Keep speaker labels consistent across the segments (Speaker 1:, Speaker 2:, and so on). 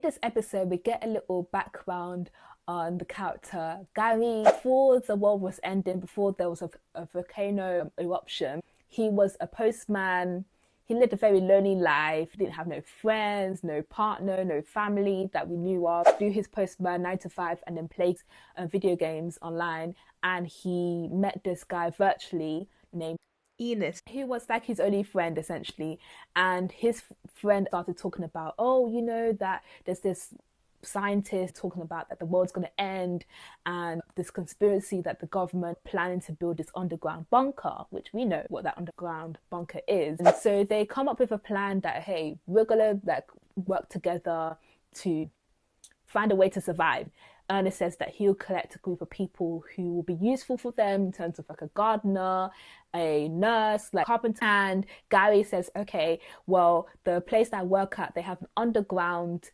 Speaker 1: this episode, we get a little background on the character Gary. Before the world was ending, before there was a volcano eruption, he was a postman. He lived a very lonely life. He didn't have no friends, no partner, no family that we knew of. Do his postman 9 to 5 and then plays video games online. And he met this guy virtually named
Speaker 2: Ennis.
Speaker 1: who was like his only friend essentially. And his friend started talking about, oh, you know, that there's this scientist talking about that the world's going to end, and this conspiracy that the government planning to build this underground bunker, which we know what that underground bunker is. And so they come up with a plan that, hey, we're gonna like work together to find a way to survive. Ernest says that he'll collect a group of people who will be useful for them in terms of like a gardener, a nurse, like carpenter. And Gary says, okay, well, the place that I work at, they have an underground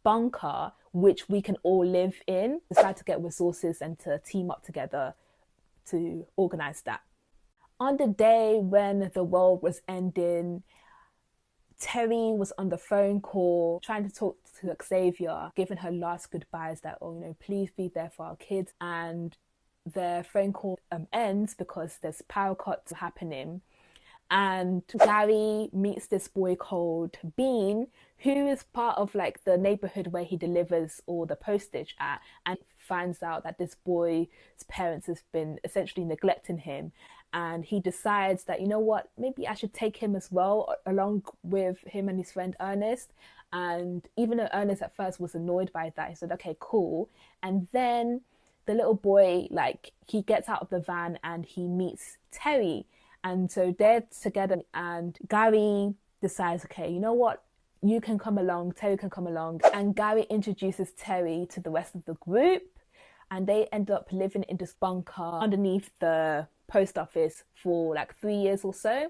Speaker 1: bunker which we can all live in. Decide to get resources and to team up together to organize that. On the day when the world was ending, Terri was on the phone call trying to talk to Xavier, giving her last goodbyes that, oh, you know, please be there for our kids. And their phone call ends because there's power cuts happening. And Gary meets this boy called Bean, who is part of like the neighborhood where he delivers all the postage at, and finds out that this boy's parents have been essentially neglecting him. And he decides that, you know what, maybe I should take him as well, along with him and his friend Ernest. And even though Ernest at first was annoyed by that, he said, okay, cool. And then the little boy, like, he gets out of the van and he meets Terri. And so they're together, and Gary decides, okay, you know what? You can come along, Terri can come along. And Gary introduces Terri to the rest of the group, and they end up living in this bunker underneath the post office for like 3 years or so.